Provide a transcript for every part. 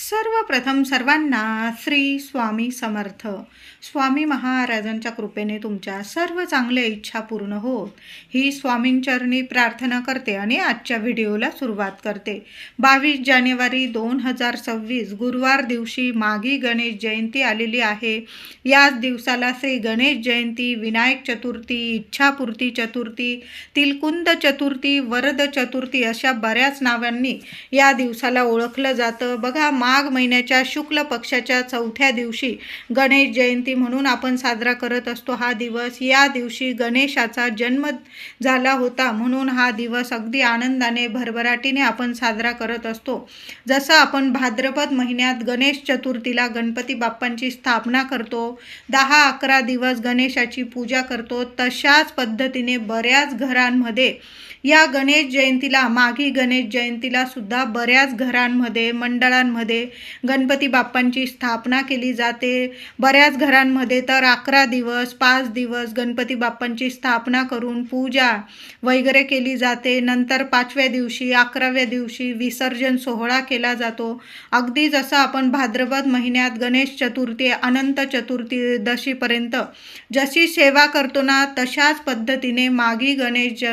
सर्वप्रथम सर्वांना श्री स्वामी समर्थ. स्वामी महाराजांच्या कृपेने तुमच्या सर्व चांगल्या इच्छा पूर्ण होत ही स्वामींचरणी प्रार्थना करते आणि आजच्या व्हिडिओला सुरुवात करते. 22 जानेवारी 2026 गुरुवार दिवशी माघी गणेश जयंती आलेली आहे. याच दिवसाला श्री गणेश जयंती, विनायक चतुर्थी, इच्छापूर्ती चतुर्थी, तिलकुंद चतुर्थी, वरद चतुर्थी अशा बऱ्याच नावांनी या दिवसाला ओळखलं जातं. बघा, माघ महिन्याच्या शुक्ल पक्षाच्या 4थ्या दिवशी गणेश जयंती म्हणून आपण साजरा करत असतो हा दिवस. या दिवशी गणेशाचा जन्म झाला होता म्हणून हा दिवस अगदी आनंदाने भरभराटीने आपण साजरा करत असतो. जसं आपण भाद्रपद महिन्यात गणेश चतुर्थीला गणपती बाप्पांची स्थापना करतो, 10-11 दिवस गणेशाची पूजा करतो, तशाच पद्धतीने बऱ्याच घरांमध्ये या गणेश जयंतीला, माघी गणेश जयंतीला सुद्धा बऱ्याच घरांमध्ये, मंडळांमध्ये गणपती बाप्पांची स्थापना केली जाते. बऱ्याच घरांमध्ये तर 11 दिवस, 5 दिवस गणपती बाप्पांची स्थापना करून पूजा वगैरे केली जाते. नंतर 5व्या दिवशी, 11व्या दिवशी विसर्जन सोहळा केला जातो. अगदी जसं आपण भाद्रपद महिन्यात गणेश चतुर्थी, अनंत चतुर्दशीपर्यंत जशी सेवा करतो ना, तशाच पद्धतीने माघी गणेश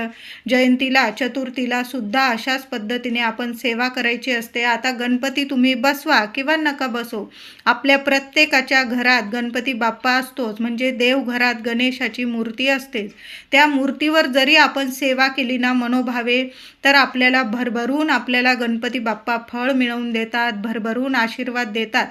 जयंतीला, चतुर्थीला सुद्धा अशाच पद्धतीने आपण सेवा करायची असते. आता गणपती तुम्ही बसवा किंवा नका बसो, आपल्या प्रत्येकाच्या घरात गणपती बाप्पा असतोच, म्हणजे देवघरात गणेशाची मूर्ती असतेच. त्या मूर्तीवर जरी आपण सेवा केली ना मनोभावे, तर आपल्याला भरभरून गणपती बाप्पा फळ मिळवून देतात, भरभरून आशीर्वाद देतात.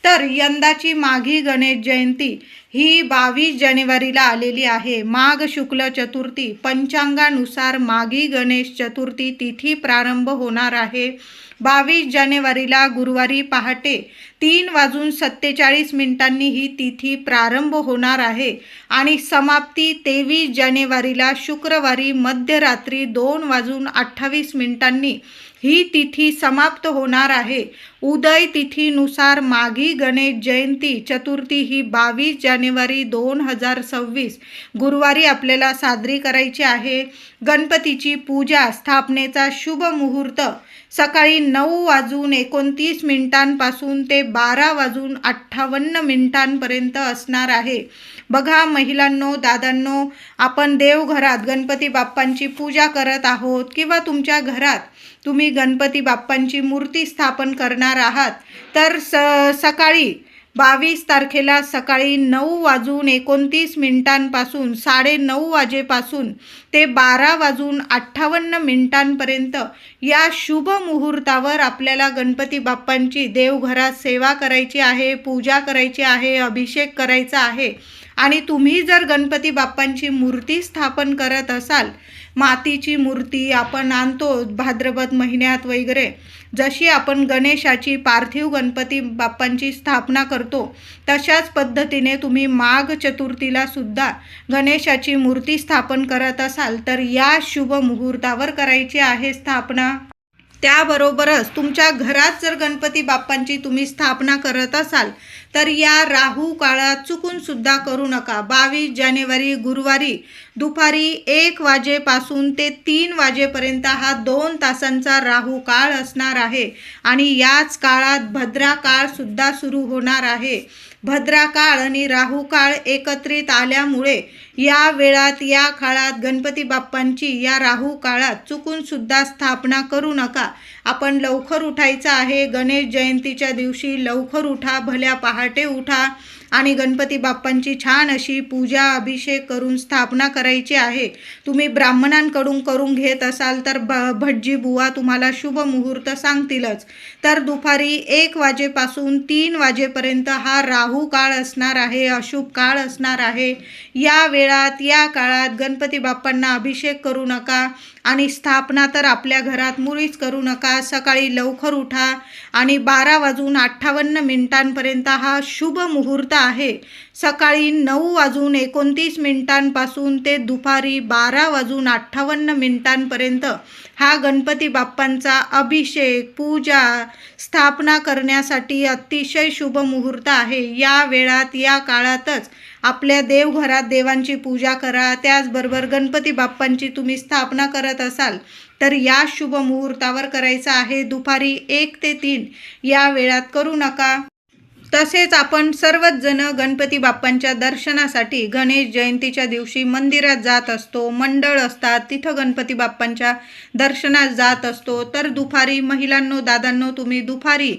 तर यंदाची माघी गणेश जयंती ही 22 जानेवारीला आलेली आहे. माघ शुक्ल चतुर्थी, पंचांगानुसार माघी गणेश चतुर्थी तिथी प्रारंभ होणार आहे. 22 जानेवारीला गुरुवारी पहाटे 3:47 ही तिथी प्रारंभ होणार आहे आणि समाप्ती 23 जानेवारीला शुक्रवारी मध्यरात्री 2:28 ही तिथी समाप्त होणार आहे. उदय तिथीनुसार माघी गणेश जयंती चतुर्थी ही 22 जानेवारी 2026 गुरुवारी आपल्याला साजरी करायची आहे. गणपतीची पूजा, स्थापनेचा शुभ मुहूर्त सकाळी 9:29 पासून ते 12:58 असणार आहे. बघा महिलांनो, दादांनो, आपण देवघरात गणपती बाप्पांची पूजा करत आहोत किंवा तुमच्या घरात तुम्ही गणपती बाप्पांची मूर्ती स्थापन करणार आहात, तर सकाळी 22 तारखेला सकाळी 9:29 पासून 9:30 वाजेपासून ते 12:58 या शुभ मुहूर्तावर आपल्याला गणपती बाप्पांची देवघरात सेवा करायची आहे, पूजा करायची आहे, अभिषेक करायचा आहे. आणि तुम्ही जर गणपती बाप्पांची मूर्ती स्थापन करत असाल, मातीची मूर्ती आपण आणतो भाद्रपद महिन्यात वगैरे, जशी आपण गणेशाची, पार्थिव गणपती बाप्पांची स्थापना करतो, तशाच पद्धतीने तुम्ही माघ चतुर्थीला सुद्धा गणेशाची मूर्ती स्थापन करत असाल, तर या शुभ मुहूर्तावर करायची आहे स्थापना. त्याबरोबरच तुमच्या घरात जर गणपती बाप्पांची तुम्ही स्थापना करत असाल, तर या राहू काळात चुकून सुद्धा करू नका. 22 जानेवारी गुरुवारी दुपारी 1 वाजेपासून ते 3 वाजेपर्यंत हा 2 तासांचा राहू काळ असणार आहे आणि याच काळात भद्रा काळ सुद्धा सुरू होणार आहे. भद्रा काळ आणि राहू काळ एकत्रित आल्यामुळे या वेळात, या काळात गणपती बाप्पांची या राहू काळात चुकून सुद्धा स्थापना करू नका. आपण लवकर उठायचं आहे. गणेश जयंतीच्या दिवशी लवकर उठा, भल्या पहाटे उठा आणि गणपती बाप्पांची छान अशी पूजा, अभिषेक करून स्थापना करायची आहे. तुम्ही ब्राह्मणांकडून करून घेत असाल तर भटजी बुवा तुम्हाला शुभ मुहूर्त सांगतीलच. तर दुपारी 1 वाजेपासून 3 वाजेपर्यंत हा राहू काळ असणार आहे, अशुभ काळ असणार आहे. या वेळात, या काळात गणपती बाप्पांना अभिषेक करू नका आणि स्थापना तर आपल्या घरात मुळीच करू नका. सकाळी लवकर उठा आणि 12:58 हा शुभ मुहूर्त आहे. सकाळी 9:29 पासून ते दुपारी 12:58 हा गणपती बाप्पांचा अभिषेक, पूजा, स्थापना करण्यासाठी अतिशय शुभ मुहूर्त आहे. या वेळात, या काळातच आपल्या देवघरात देवांची पूजा करा. त्याचबरोबर गणपती बाप्पांची तुम्ही स्थापना करत असाल तर या शुभ मुहूर्तावर करायचं आहे. दुपारी 1 ते 3 या वेळात करू नका. तसेच आपण सर्वच जण गणपती बाप्पांच्या दर्शनासाठी गणेश जयंतीच्या दिवशी मंदिरात जात असतो. मंडळ असतात, तिथं गणपती बाप्पांच्या दर्शनात जात असतो. तर दुपारी महिलांनो, दादांनो, तुम्ही दुपारी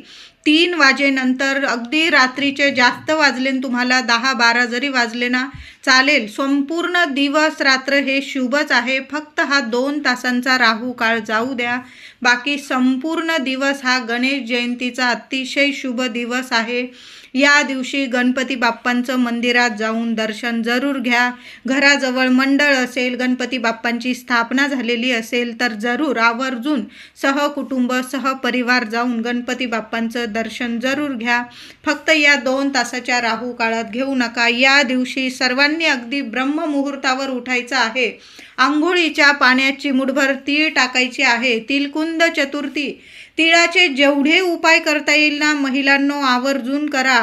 3 वाजेनंतर, अगदी रात्रीचे जास्त वाजले, तुम्हाला 10-12 जरी वाजले ना चालेल, संपूर्ण दिवस रात्र हे शुभच आहे. फक्त हा 2 तासांचा राहू काळ जाऊ द्या. बाकी संपूर्ण दिवस हा गणेश जयंतीचा अतिशय शुभ दिवस आहे. या दिवशी गणपती बाप्पांचं मंदिरात जाऊन दर्शन जरूर घ्या. घराजवळ मंडळ असेल, गणपती बाप्पांची स्थापना झालेली असेल तर जरूर आवर्जून सहकुटुंब सहपरिवार जाऊन गणपती बाप्पांचं दर्शन जरूर घ्या. फक्त या 2 तासाच्या राहू काळात घेऊ नका. या दिवशी सर्वांनी अगदी ब्रह्ममुहूर्तावर उठायचं आहे. आंघोळीच्या पाण्यात चिमूटभर तीळ टाकायचे आहे. तिलकुंद चतुर्थी, तिळाचे जेवढे उपाय करता येईल ना महिलांनो, आवर्जून करा.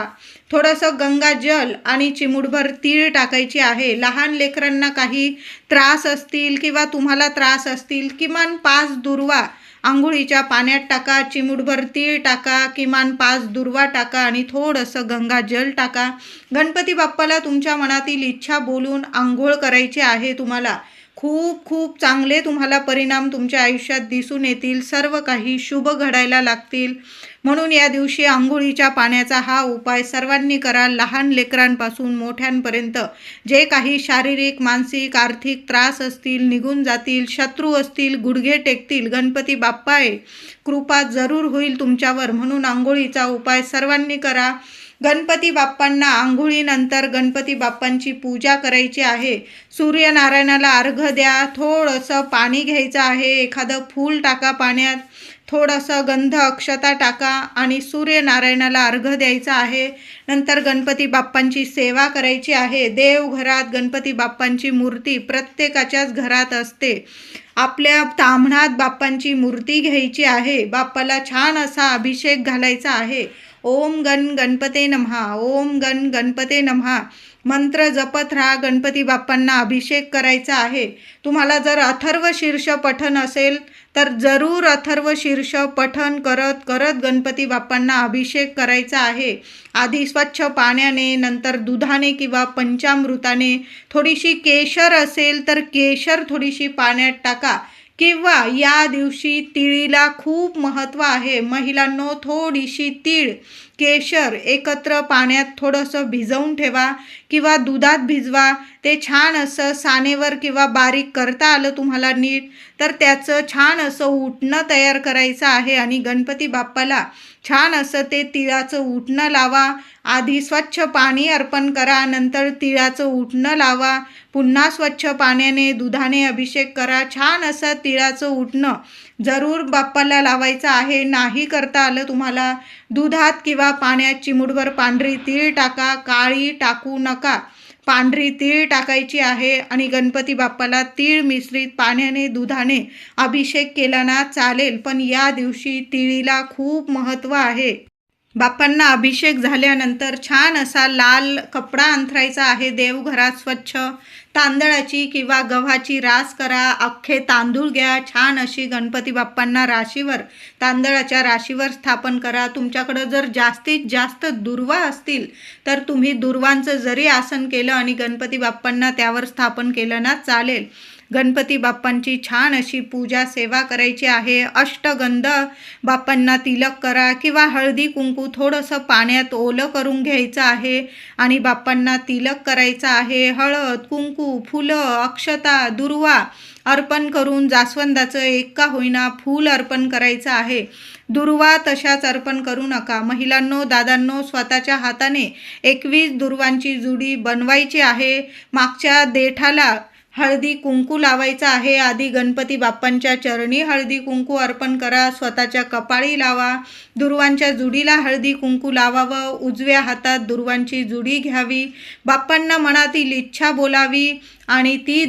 थोडंसं गंगाजल आणि चिमूटभर तीळ टाकायची आहे. लहान लेकरांना काही त्रास असतील किंवा तुम्हाला त्रास असतील, किमान 5 दुर्वा आंघोळीच्या पाण्यात टाका, चिमूटभर तीळ टाका, किमान 5 दुर्वा टाका आणि थोडंसं गंगाजल टाका. गणपती बाप्पाला तुमच्या मनातील इच्छा बोलून आंघोळ करायची आहे. तुम्हाला खूप खूप चांगले तुम्हाला परिणाम तुमच्या आयुष्यात दिसून येतील. सर्व काही शुभ घडायला लागतील. म्हणून या दिवशी आंघोळीच्या पाण्याचा हा उपाय सर्वांनी करा. लहान लेकरांपासून मोठ्यांपर्यंत जे काही शारीरिक, मानसिक, आर्थिक त्रास असतील निघून जातील. शत्रू असतील गुडघे टेकतील. गणपती बाप्पा आहे, कृपा जरूर होईल तुमच्यावर. म्हणून आंघोळीचा उपाय सर्वांनी करा. गणपती बाप्पांना आंघोळीनंतर गणपती बाप्पांची पूजा करायची आहे. सूर्यनारायणाला अर्घ्य द्या. थोडंसं पाणी घ्यायचं आहे. एखादं फूल टाका पाण्यात, थोडंसं गंध अक्षता टाका आणि सूर्यनारायणाला अर्घ्य द्यायचा आहे. नंतर गणपती बाप्पांची सेवा करायची आहे. देवघरात गणपती बाप्पांची मूर्ती प्रत्येकाच्याच घरात असते. आपल्या ताम्हणात बाप्पांची मूर्ती घ्यायची आहे. बाप्पाला छान असा अभिषेक घालायचा आहे. ओम गण गणपते नमः, ओम गण गणपते नमः मंत्र जपत राहा. गणपती बाप्पांना अभिषेक करायचा आहे. तुम्हाला जर अथर्व शीर्ष पठण असेल तर जरूर अथर्व शीर्ष पठण करत करत गणपती बाप्पांना अभिषेक करायचा आहे. आधी स्वच्छ पाण्याने, नंतर दुधाने किंवा पंचामृताने, थोडीशी केशर असेल तर केशर थोडीशी पाण्यात टाका. किंवा या दिवशी तिळीला खूप महत्त्व आहे. महिलांनो, थोडीशी तीळ, केशर एकत्र पाण्यात थोडंसं भिजवून ठेवा किंवा दुधात भिजवा. ते छान असं सानेवर किंवा बारीक करता आलं तुम्हाला नीट तर त्याचं छान असं उटणं तयार करायचं आहे आणि गणपती बाप्पाला छान असं ते तिळाचं उटणं लावा. आधी स्वच्छ पाणी अर्पण करा, नंतर तिळाचं उटणं लावा. पुन्हा स्वच्छ पाण्याने, दुधाने अभिषेक करा. छान असं तिळाचं उटणं जरूर बाप्पाला लावायचं आहे. नाही करता आलं तुम्हाला, दुधात किंवा पाण्यात चिमूटभर पांढरी तीळ टाका. काळी टाकू नका, पांढरी तीळ टाकायची आहे आणि गणपती बाप्पाला तीळ मिश्रित पाण्याने, दुधाने अभिषेक केला ना चालेल. पण या दिवशी तिळीला खूप महत्त्व आहे. बाप्पांना अभिषेक झाल्यानंतर छान असा लाल कपडा अंथरायचा आहे. देवघरात स्वच्छ तांदळाची किंवा गव्हाची रास करा. अख्खे तांदूळ घ्या. छान अशी गणपती बाप्पांना राशीवर, तांदळाच्या राशीवर स्थापन करा. तुमच्याकडं जर जास्तीत जास्त दुर्वा असतील तर तुम्ही दुर्वांचं जरी आसन केलं आणि गणपती बाप्पांना त्यावर स्थापन केलं ना चालेल. गणपती बाप्पांची छान अशी पूजा सेवा करायची आहे. अष्टगंध बाप्पांना तिलक करा किंवा हळदी कुंकू थोडंसं पाण्यात ओलं करून घ्यायचं आहे आणि बाप्पांना तिलक करायचं आहे. हळद, कुंकू, फुलं, अक्षता, दुर्वा अर्पण करून जास्वंदाचं एक का होईना फूल अर्पण करायचं आहे. दुर्वा तशाच अर्पण करू नका. महिलांनो, दादांनो, स्वतःच्या हाताने 21 दुर्वांची जुडी बनवायची आहे. मागच्या देठाला हळदी कुंकू लावायचा आहे. आधी गणपती बाप्पांच्या चरणी हळदी कुंकू अर्पण करा. स्वतःच्या कपाळी लावा. दुर्वांच्या जुडीला हळदी कुंकू लावावं. उजव्या हातात दुर्वांची जुडी घ्यावी. बाप्पांना मनातील इच्छा बोलावी आणि ती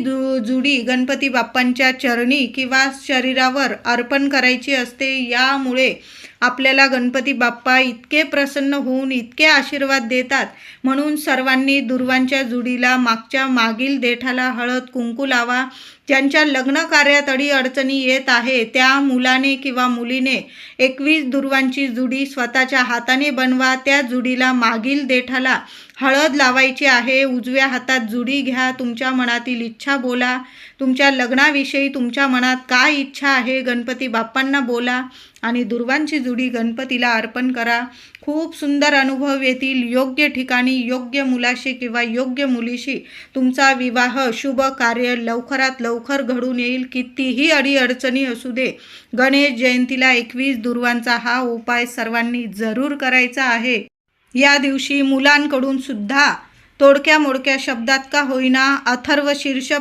जुडी गणपती बाप्पांच्या चरणी किंवा शरीरावर अर्पण करायची असते. यामुळे आपल्याला गणपती बाप्पा इतके प्रसन्न होऊन इतके आशीर्वाद देतात. म्हणून सर्वांनी दुर्वांच्या जुडीला मागील देठाला हळद कुंकू लावा. ज्यांच्या लग्न कार्यात अडचणी येत आहे त्या मुलाने किंवा मुलीने 21 दुर्वांची जुडी स्वतःच्या हाताने बनवा. त्या जुडीला मागील देठाला हळद लावायची आहे. उजव्या हातात जुडी घ्या. तुमच्या मनातील इच्छा बोला. तुमच्या लग्नाविषयी तुमच्या मनात काय इच्छा आहे गणपती बाप्पांना बोला आणि दुर्वांची जुडी गणपतीला अर्पण करा. खूप सुंदर अनुभव येतील. योग्य ठिकाणी योग्य मुलाशी किंवा योग्य मुलीशी तुमचा विवाह शुभ कार्य लवकरात लवकर घडून येईल. कितीही अडीअडचणी असू दे, गणेश जयंतीला 21 दुर्वांचा हा उपाय सर्वांनी जरूर करायचा आहे. या दिवशी मुलांकडून सुद्धा तोडक्या मोडक्या शब्दात का होईना अथर्व शीर्ष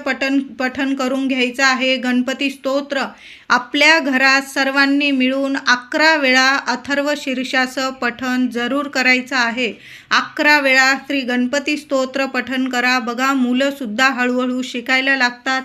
पठण करून घ्यायचं आहे. गणपती स्तोत्र आपल्या घरात सर्वांनी मिळून 11 वेळा अथर्व शीर्षाचं पठण जरूर करायचं आहे. 11 वेळा श्री गणपती स्तोत्र पठण करा. बघा, मुलंसुद्धा हळूहळू शिकायला लागतात.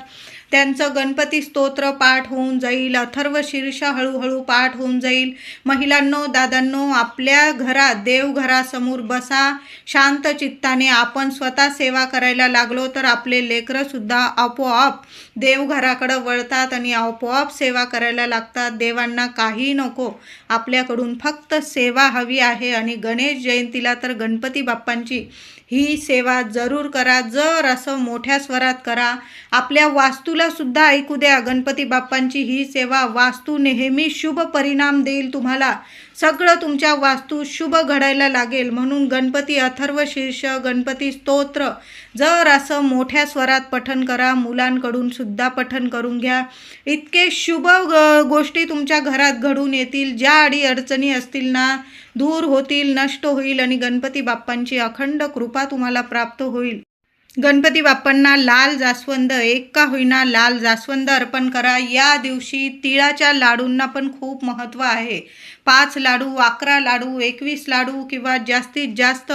त्यांचं गणपती स्तोत्र पाठ होऊन जाईल. अथर्व शीर्ष हळूहळू पाठ होऊन जाईल. महिलांनो, दादांनो, आपल्या घरात देवघरासमोर बसा शांत चित्ताने. आपण स्वतः सेवा करायला लागलो तर आपले लेकरंसुद्धा आपोआप देवघराकडं वळतात आणि आपोआप सेवा करायला लागतात. देवांना काही नको, आपल्याकडून फक्त सेवा हवी आहे. आणि गणेश जयंतीला तर गणपती बाप्पांची ही सेवा जरूर करा. जर असं मोठ्या स्वरात करा. आपल्या वास्तूला सुद्धा ऐकू द्या गणपती बाप्पांची ही सेवा. वास्तू नेहमी शुभ परिणाम देईल तुम्हाला. सगळं तुमच्या वास्तू शुभ घडायला लागेल. म्हणून गणपती अथर्व शीर्ष गणपती स्तोत्र जर असं मोठ्या स्वरात पठण करा. मुलांकडून सुद्धा पठण करून घ्या. इतके शुभ गोष्टी तुमच्या घरात घडून येतील. ज्या अडीअडचणी असतील ना दूर होतील, नष्ट होईल आणि गणपती बाप्पांची अखंड कृपा तुम्हाला प्राप्त होईल. गणपती बाप्पांना लाल जास्वंद, एक का होईना लाल जास्वंद अर्पण करा. या दिवशी तिळाच्या लाडूंना पण खूप महत्त्व आहे. 5 लाडू, 11 लाडू, 21 लाडू किंवा जास्तीत जास्त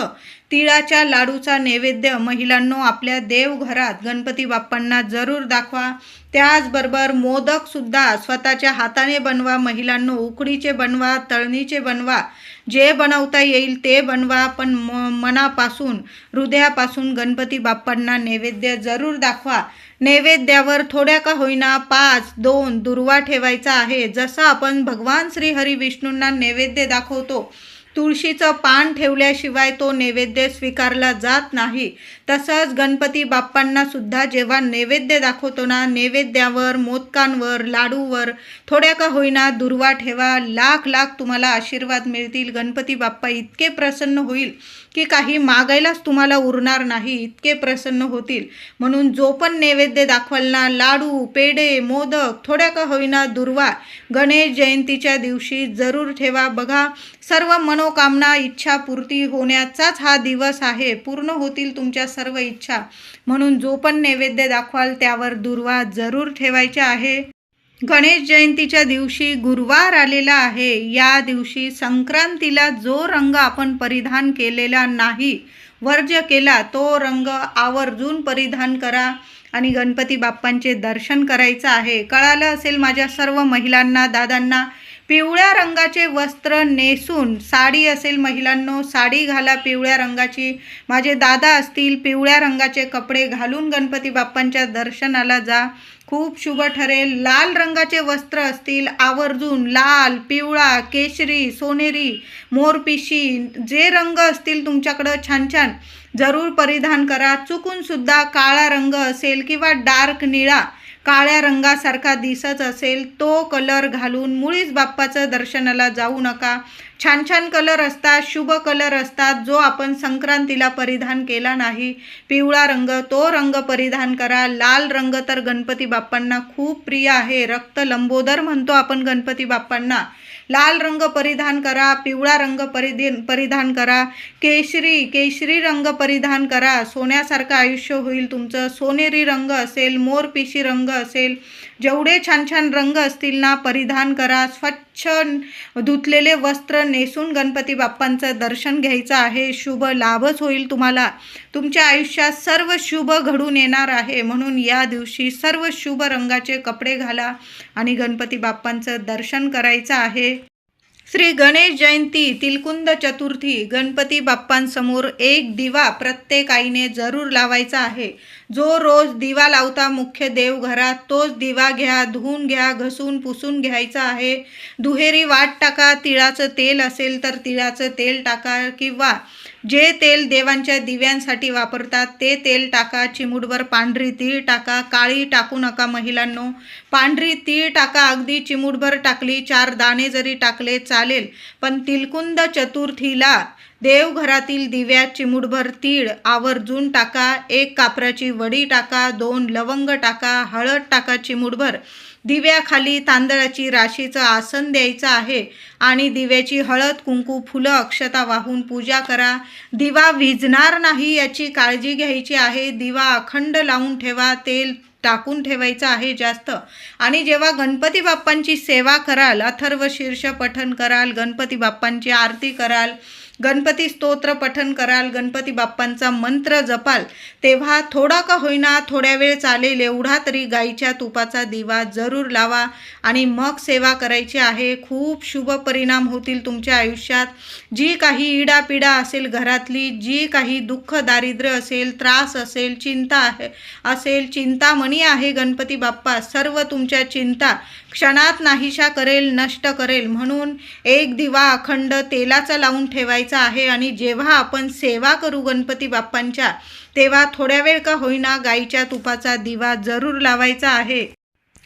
तिळाच्या लाडूचा नैवेद्य महिलांनो आपल्या देवघरात गणपती बाप्पांना जरूर दाखवा. त्याचबरोबर मोदकसुद्धा स्वतःच्या हाताने बनवा. महिलांनो, उकडीचे बनवा, तळणीचे बनवा, जे बनवता येईल ते बनवा. पण मनापासून, हृदयापासून गणपती बाप्पांना नैवेद्य जरूर दाखवा. नैवेद्यावर थोड्या का होईना 5-2 दुर्वा ठेवायचा आहे. जसं आपण भगवान श्री हरी विष्णूंना नैवेद्य दाखवतो, तुळशीचं पान ठेवल्याशिवाय तो नैवेद्य स्वीकारला जात नाही. तसंच गणपती बाप्पांना सुद्धा जेव्हा नैवेद्य दाखवतो ना, नैवेद्यावर, मोदकांवर, लाडूवर थोड्या का होईना दुर्वा ठेवा. लाख लाख तुम्हाला आशीर्वाद मिळतील. गणपती बाप्पा इतके प्रसन्न होईल की काही मागायलाच तुम्हाला उरणार नाही, इतके प्रसन्न होतील. म्हणून जो पण नैवेद्य दाखवाल ना, लाडू, पेढे, मोदक, थोड्या का होईना दुर्वा गणेश जयंतीच्या दिवशी जरूर ठेवा. बघा, सर्व मनोकामना, इच्छा पूर्ती होण्याचाच हा दिवस आहे. पूर्ण होतील तुमच्या सर्व इच्छा. म्हणून जो पण नैवेद्य दाखवाल त्यावर दुर्वा जरूर ठेवायच्या आहे. गणेश जयंतीच्या दिवशी गुरुवार आलेला आहे. या दिवशी संक्रांतीला जो रंग आपण परिधान केलेला नाही, वर्ज्य केला, तो रंग आवर्जून परिधान करा आणि गणपती बाप्पांचे दर्शन करायचं आहे. कळालं असेल माझ्या सर्व महिलांना, दादांना. पिवळ्या रंगाचे वस्त्र नेसून, साडी असेल महिलांनो साडी घाला पिवळ्या रंगाची. माझे दादा असतील पिवळ्या रंगाचे कपडे घालून गणपती बाप्पांच्या दर्शनाला जा, खूप शुभ ठरेल. लाल रंगाचे वस्त्र असतील आवर्जून लाल, पिवळा, केशरी, सोनेरी, मोरपिशी जे रंग असतील तुमच्याकडं छान छान जरूर परिधान करा. चुकून सुद्धा काळा रंग असेल किंवा डार्क निळा काळ्या रंगासारखा दिसत असेल तो कलर घालून मुळीच बाप्पाचं दर्शनाला जाऊ नका. छान छान कलर असतात, शुभ कलर असतात, जो आपण संक्रांतीला परिधान केला नाही. पिवळा रंग, तो रंग परिधान करा. लाल रंग तर गणपती बाप्पांना खूप प्रिय आहे. रक्त लंबोदर म्हणतो आपण गणपती बाप्पांना. लाल रंग परिधान करा, पिवळा रंग परिधान करा, केशरी रंग परिधान करा. सोन्यासारखं आयुष्य होईल तुमचं. सोनेरी रंग असेल, मोरपिशी रंग असेल, जेवढे छान छान रंग असतील ना परिधान करा. स्वच्छ धुतलेले वस्त्र नेसून गणपती बाप्पांचं दर्शन घ्यायचं आहे. शुभ लाभच होईल तुम्हाला. तुमच्या आयुष्यात सर्व शुभ घडून येणार आहे. म्हणून या दिवशी सर्व शुभ रंगाचे कपडे घाला आणि गणपती बाप्पांचं दर्शन करायचं आहे. श्री गणेश जयंती, तिलकुंद चतुर्थी, गणपती बाप्पांसमोर एक दिवा प्रत्येक आईने जरूर लावायचा आहे. जो रोज दिवा लावता मुख्य देवघरात तोच दिवा घ्या, धुवून घ्या, घसून पुसून घ्यायचा आहे. दुहेरी वाट टाका. तिळाचं तेल असेल तर तिळाचं तेल टाका किंवा जे तेल देवांच्या दिव्यांसाठी वापरतात ते तेल टाका. चिमूटभर पांढरी तीळ टाका. काळी टाकू नका महिलांनो. पांढरी तीळ टाका. अगदी चिमूटभर टाकली, 4 दाणे जरी टाकले चालेल. पण तिलकुंद चतुर्थीला देवघरातील दिव्यात चिमूटभर तीळ आवर्जून टाका. 1 कापराची वडी टाका. 2 लवंग टाका. हळद टाका चिमूटभर. दिव्याखाली तांदळाची राशीचं आसन द्यायचं आहे आणि दिव्याची हळद, कुंकू, फुलं, अक्षता वाहून पूजा करा. दिवा विझणार नाही याची काळजी घ्यायची आहे. दिवा अखंड लावून ठेवा. तेल टाकून ठेवायचं आहे जास्त. आणि जेव्हा गणपती बाप्पांची सेवा कराल, अथर्व शीर्ष पठण कराल, गणपती बाप्पांची आरती कराल, गणपती स्तोत्र पठण कराल, गणपती बाप्पांचा मंत्र जपाल, तेव्हा थोडा का होईना थोड्या वेळ चालेल एवढा तरी गाईच्या तुपाचा दिवा जरूर लावा आणि मग सेवा करायची आहे. खूप शुभ परिणाम होतील तुमच्या आयुष्यात. जी काही इडापिडा असेल घरातली, जी काही दुःख दारिद्र्य असेल, त्रास असेल, चिंता असेल, चिंतामणी आहे गणपती बाप्पा, सर्व तुमच्या चिंता क्षणात नाहीशा करेल, नष्ट करेल. म्हणून एक दिवा अखंड तेलाचा लावून ठेवायचा आहे आणि जेव्हा आपण सेवा करू गणपती बाप्पांच्या तेव्हा थोड्या वेळ का होईना गाईच्या तुपाचा दिवा जरूर लावायचा आहे.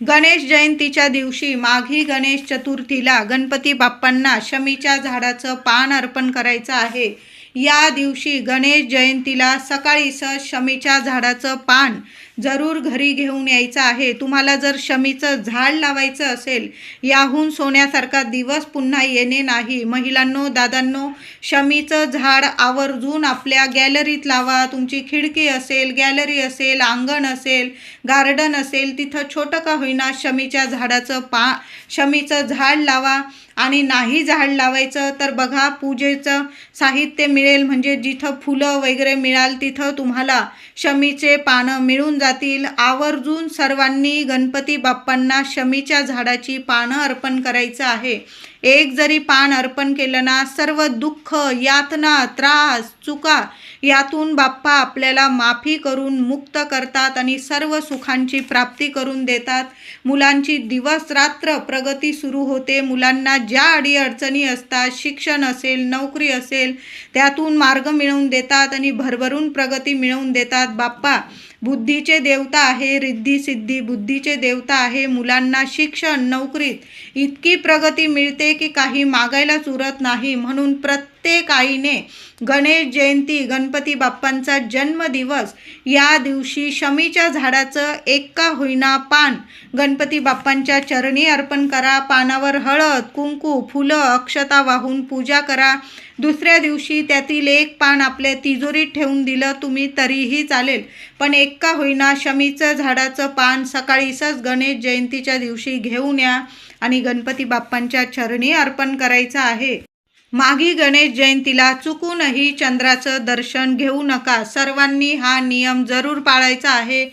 गणेश जयंतीच्या दिवशी माघी गणेश चतुर्थीला गणपती बाप्पांना शमीच्या झाडाचं पान अर्पण करायचं आहे. या दिवशी गणेश जयंतीला सकाळीच शमीच्या झाडाचं पान जरूर घरी घेऊन यायचं आहे. तुम्हाला जर शमीचं झाड लावायचं असेल, याहून सोन्यासारखा दिवस पुन्हा येणे नाही. महिलांनो, दादांनो, शमीचं झाड आवर्जून आपल्या गॅलरीत लावा. तुमची खिडकी असेल, गॅलरी असेल, अंगण असेल, गार्डन असेल, तिथं छोटं का होईना शमीच्या शमीचं झाड लावा. आणि नाही झाड लावायचं तर बघा, पूजेचं साहित्य मिळेल, म्हणजे जिथं फुलं वगैरे मिळाल तिथं तुम्हाला शमीचे पानं मिळून जातील. आवर्जून सर्वांनी गणपती बाप्पांना शमीच्या झाडाची पानं अर्पण करायचं आहे. एक जरी पान अर्पण केलं ना, सर्व दुःख, यातना, त्रास, चुका यातून बाप्पा आपल्याला माफी करून मुक्त करतात आणि सर्व सुखांची प्राप्ती करून देतात. मुलांची दिवस रात्र प्रगती सुरू होते. मुलांना ज्या अडीअडचणी असतात, शिक्षण असेल, नोकरी असेल, त्यातून मार्ग मिळवून देतात आणि भरभरून प्रगती मिळवून देतात. बाप्पा बुद्धीचे देवता आहे, रिद्धी सिद्धी बुद्धीचे देवता आहे. मुलांना शिक्षण, नोकरीत इतकी प्रगती मिळते की काही मागायलाच उरत नाही. म्हणून प्रत्येक आईने गणेश जयंती, गणपती बाप्पांचा जन्मदिवस या दिवशी शमीच्या झाडाचं एक का होईना पान गणपती बाप्पांच्या चरणी अर्पण करा. पानावर हळद, कुंकू, फुलं, अक्षता वाहून पूजा करा. दुसऱ्या दिवशी त्यातील एक पान आपल्या तिजोरीत ठेवून दिलं तुम्ही तरीही चालेल, पण एक का होईना शमीचं झाडाचं पान सकाळीच गणेश जयंतीच्या दिवशी घेऊन या आणि गणपती बाप्पांच्या चरणी अर्पण करायचं आहे. माघी गणेश जयंतीला चुकूनही चंद्राचं दर्शन घेऊ नका. सर्वांनी हा नियम जरूर पाळायचा आहे.